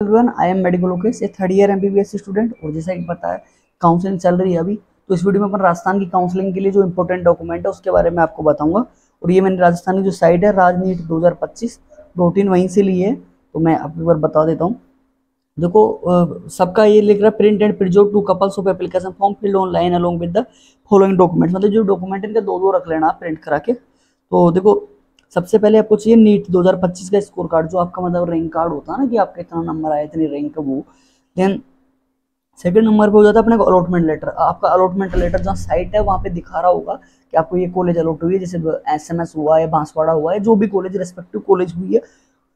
Everyone, I am medical Lokesh, A third year MBBS student. और जैसा कि पता है काउंसलिंग चल रही है अभी, तो इस वीडियो में अपन राजस्थान की काउंसलिंग के लिए जो इंपॉर्टेंट डॉक्यूमेंट है उसके बारे में आपको बताऊंगा। और ये मैंने राजस्थान की जो साइट है राजनीट 2025 रूटीन वहीं से ली है, तो मैं आपको एक बार बता देता हूँ। देखो, सबका ये लिख रहा है print and preserve two couples of application form filled online along with the following document. मतलब जो डॉक्यूमेंट इनके दो दो रख लेना प्रिंट करा के। तो देखो, सबसे पहले आपको चाहिए नीट 2025 का स्कोर कार्ड, जो आपका मतलब रैंक कार्ड होता है ना, कि आपका इतना नंबर आया, इतनी रैंक का वो। देन सेकंड नंबर पे हो जाता है अपने को अलॉटमेंट लेटर। आपका अलॉटमेंट लेटर जहाँ साइट है वहाँ पे दिखा रहा होगा कि आपको ये कॉलेज अलॉट हुई है, जैसे एसएमएस हुआ है, बांसवाड़ा हुआ है, जो भी कॉलेज रेस्पेक्टिव कॉलेज हुई है।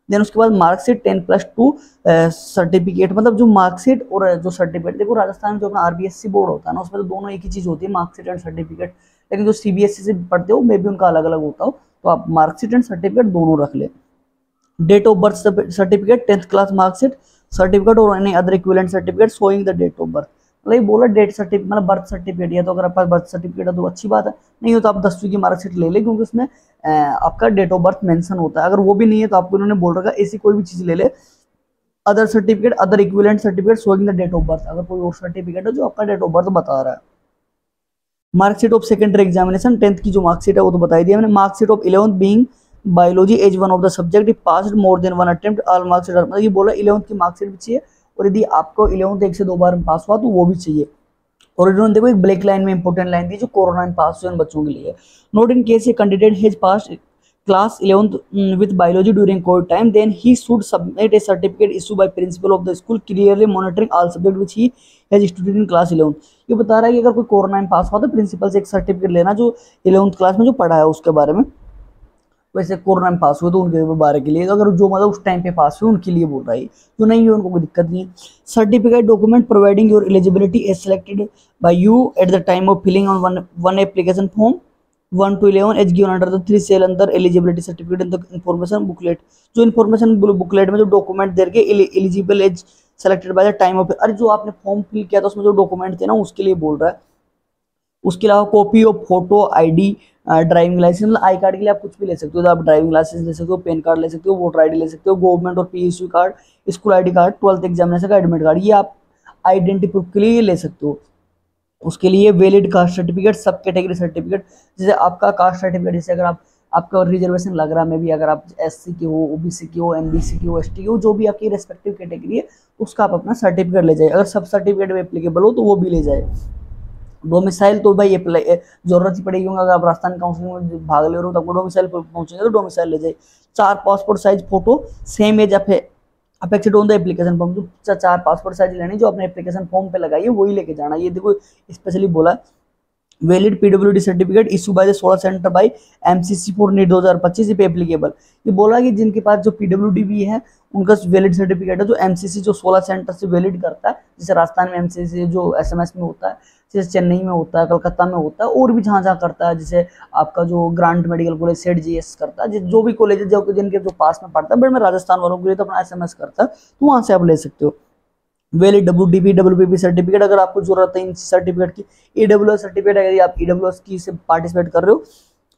देन उसके बाद मार्कशीट 10+2 सर्टिफिकेट, मतलब जो मार्कशीट और जो सर्टिफिकेट। देखो, राजस्थान में जो अपना आरबीएससी बोर्ड होता है ना, उसमें तो दोनों एक ही चीज होती है, मार्कशीट एंड सर्टिफिकेट। लेकिन जो सीबीएसई से पढ़ते हो मे भी उनका अलग अलग होता हो, तो आप मार्कशीट एंड सर्टिफिकेट दोनों रख ले। Date of birth certificate, 10th class marksheet certificate और any other equivalent certificate showing the date of birth. मतलब ये बोला डेट सर्टिफिकेट मतलब बर्थ सर्टिफिकेट, या तो अगर आपके पास बर्थ सर्टिफिकेट है तो अच्छी बात है, नहीं हो तो आप 10वीं की मार्कशीट ले ले, क्योंकि उसमें आपका डेट ऑफ बर्थ मेंशन होता है। अगर वो भी नहीं है तो आपको इन्होंने बोल रखा है ऐसी कोई भी चीज ले ले, other certificate, other equivalent certificate showing the date of birth. अगर कोई और सर्टिफिकेट है जो आपका डेट ऑफ बर्थ बता रहा है। Marksheet of secondary examination, 10th की जो मार्कशीट है वो तो बता ही दिया मैंने। Marksheet of 11th being biology as one of the subject passed more than one attempt all marksheet. मतलब ये बोला 11th की मार्कशीट भी चाहिए, और यदि आपको 11th 1 से 2 बार में पास हुआ तो वो भी चाहिए। और इन्होंने देखो एक ब्लैक लाइन में इंपॉर्टेंट लाइन दी जो कोरोना में पास हुए बच्चों के लिए। Note in case a candidate has passed class 11th with biology during COVID time, then he should submit a certificate issued by principal of the school clearly monitoring all subject which he has studied in class 11th। ये बता रहा है कि अगर कोई corona में पास हुआ तो प्रिंसिपल से एक सर्टिफिकेट लेना जो 11th क्लास में जो पढ़ा है उसके बारे में। वैसे कोरोना में पास हुए तो उनके बारे के लिए, अगर जो मतलब उस टाइम पे पास हुए उनके लिए बोल रहा है, जो नहीं है उनको कोई दिक्कत नहीं है। Certificate document providing your eligibility as selected by you at the time of filling on one application form 1 to 11 as given under the 3 cell अंदर eligibility certificate in the information booklet. जो इन्फॉर्मेशन बुकलेट में जो document दे के eligible as selected by the time of, अरे जो आपने form fill किया था उसमें जो डॉक्यूमेंट थे ना उसके लिए बोल रहा है। उसके अलावा copy of photo, ID, driving licence, मतलब आई कार्ड के लिए आप कुछ भी ले सकते हो, तो आप ड्राइविंग लाइसेंस ले सकते हो, पैन कार्ड ले सकते हो, वोटर आईडी ले सकते हो, गवर्नमेंट और PSU card, school ID card, 12th examination का एडमिट कार्ड, ये आप आइडेंटिटी प्रूफ के लिए ले सकते हो। उसके लिए वैलिड कास्ट सर्टिफिकेट, सब कैटेगरी सर्टिफिकेट, जैसे आपका कास्ट सर्टिफिकेट, जैसे अगर आपका रिजर्वेशन लग रहा है, मे भी अगर आप एससी की हो, ओबीसी की हो, एमबीसी की हो, एसटी की हो, जो भी आपकी रेस्पेक्टिव कैटेगरी है उसका आप अपना सर्टिफिकेट ले जाए। अगर सब सर्टिफिकेट में एप्लीकेबल हो तो वो भी ले जाए। डोमिसाइल तो भाई जरूरत ही पड़ेगी, अगर आप राजस्थान काउंसिलिंग में भाग ले रहे हो तो आपको डोमिसाइल पहुंचेंगे तो डोमिसाइल ले जाए। 4 passport size photo same as अपेक्षित ऑन द एप्लीकेशन फॉर्म, जो 4 पासपोर्ट साइज लेनी जो अपने एप्लीकेशन फॉर्म पे लगाई है वही लेके जाना। ये देखो स्पेशली बोला valid PWD certificate issue by the 16 centre by MCC for NEET 2025 पे एप्लीकेबल। ये बोला कि जिनके पास जो पीडब्ल्यूडी भी है उनका वैलिड सर्टिफिकेट है जो एमसीसी जो 16 सेंटर से वैलिड करता है। जैसे राजस्थान में एमसीसी जो एसएमएस में होता है, जैसे चेन्नई में होता है, कलकत्ता में होता है, और भी जहाँ जहाँ करता है, जैसे आपका जो grant medical college set GS करता है, जो भी कॉलेज जो जिनके जो पास में पढ़ता है, बट मैं राजस्थान वालों के लिए तो अपना एसएमएस करता है, तो वहाँ से आप ले सकते हो। वैलिड डब्ल्यूडीपी डब्ल्यूपीपी सर्टिफिकेट अगर आपको जरूरत है इन सर्टिफिकेट की। ईडब्ल्यूएस सर्टिफिकेट अगर आप ईडब्ल्यूएस की से पार्टिसिपेट कर रहे हो।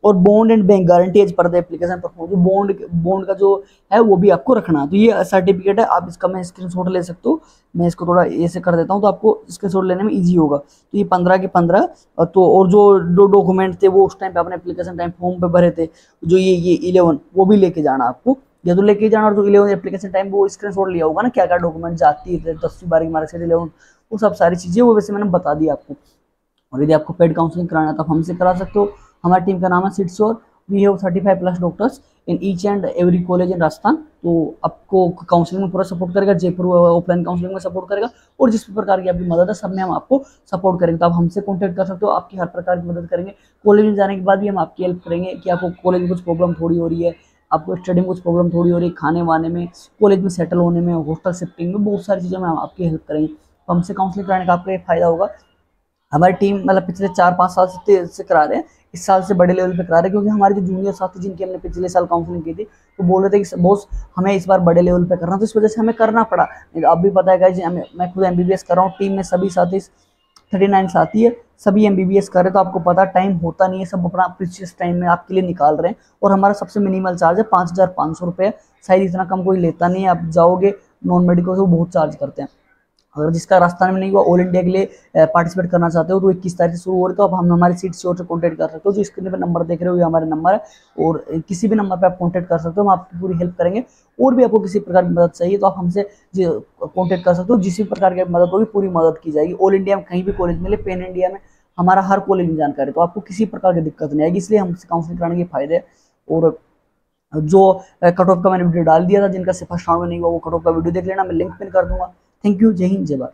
और bond and bank guarantee as per the application पर, जो बॉन्ड का जो है वो भी आपको रखना। तो ये सर्टिफिकेट है, आप इसका मैं स्क्रीनशॉट ले सकते हो। मैं इसको थोड़ा ऐसे कर देता हूँ तो आपको स्क्रीनशॉट लेने में इजी होगा। तो ये 15 के 15, तो और जो डॉक्यूमेंट थे वो उस टाइम पे अपने एप्लीकेशन टाइम फॉर्म पे भरे थे, जो ये 11 वो भी लेके जाना आपको, या तो लेके जाना। और जो 11 एप्लीकेशन टाइम वो स्क्रीनशॉट लिया होगा ना, क्या क्या डॉक्यूमेंट जाती है 10वीं 12वीं मार्कशीट 11, वो सब सारी चीजें वो वैसे मैंने बता दी आपको। और यदि आपको पेड काउंसलिंग कराना है तो आप हमसे करा सकते हो। हमारी टीम का नाम है सिटश्योर। We have 35+ doctors in each and every college in Rajasthan. तो आपको काउंसलिंग में पूरा सपोर्ट करेगा, जयपुर ऑफलाइन काउंसलिंग में सपोर्ट करेगा, और जिस भी प्रकार की आपकी मदद है सब में हम आपको सपोर्ट करेंगे। तो आप हमसे कॉन्टैक्ट कर सकते हो, आपकी हर प्रकार की मदद करेंगे। कॉलेज में जाने के बाद भी हम आपकी हेल्प करेंगे कि आपको कॉलेज में कुछ प्रॉब्लम थोड़ी हो रही है, आपको स्टडी में कुछ प्रॉब्लम थोड़ी हो रही है, खाने वाने में, कॉलेज में सेटल होने में, हॉस्टल शिफ्टिंग में, बहुत सारी चीज़ों में हम आपकी हेल्प करेंगे। तो हमसे काउंसलिंग कराने का आपका ये फायदा होगा। हमारी टीम मतलब पिछले 4-5 साल से करा रहे हैं, इस साल से बड़े लेवल पे करा रहे हैं, क्योंकि हमारे जो जूनियर साथी जिनकी हमने पिछले साल काउंसलिंग की थी तो बोल रहे थे कि बॉस हमें इस बार बड़े लेवल पे करना, तो इस वजह से हमें करना पड़ा। अब भी पता है गाइस, मैं खुद एमबीबीएस कर रहा हूँ, टीम में सभी साथी 39 साथी है, सभी एमबीबीएस कर रहे हैं। तो आपको पता टाइम होता नहीं है, सब अपना प्रीशियस टाइम में आपके लिए निकाल रहे हैं। और हमारा सबसे मिनिमल चार्ज है 5,500 रुपये, शायद इतना कम कोई लेता नहीं है। आप जाओगे नॉन मेडिकल से वो बहुत चार्ज करते हैं। अगर जिसका राजस्थान में नहीं हुआ, ऑल इंडिया के लिए पार्टिसिपेट करना चाहते हो तो 21 तारीख से शुरू हो रही है, तो अब हम हमारी सीट से और कॉन्टैक्ट कर सकते हो। जो स्क्रीन पर नंबर देख रहे हो ये हमारे नंबर है, और किसी भी नंबर पे आप कॉन्टैक्ट कर सकते हो, हम आपकी पूरी हेल्प करेंगे। और भी आपको किसी प्रकार की मदद चाहिए तो आप हमसे कॉन्टैक्ट कर सकते हो, जिस भी प्रकार की मदद होगी पूरी मदद की जाएगी। ऑल इंडिया में कहीं भी कॉलेज मिले, पैन इंडिया में हमारा हर कॉलेज में जानकारी, तो आपको किसी प्रकार की दिक्कत नहीं आएगी, इसलिए हमसे काउंसलिंग कराने के फायदे है। और जो कट ऑफ का मैंने वीडियो डाल दिया था, जिनका फर्स्ट राउंड में नहीं हुआ वो कट ऑफ का वीडियो देख लेना, मैं लिंक पिन कर दूंगा। थैंक यू, जय हिंद, जय भारत।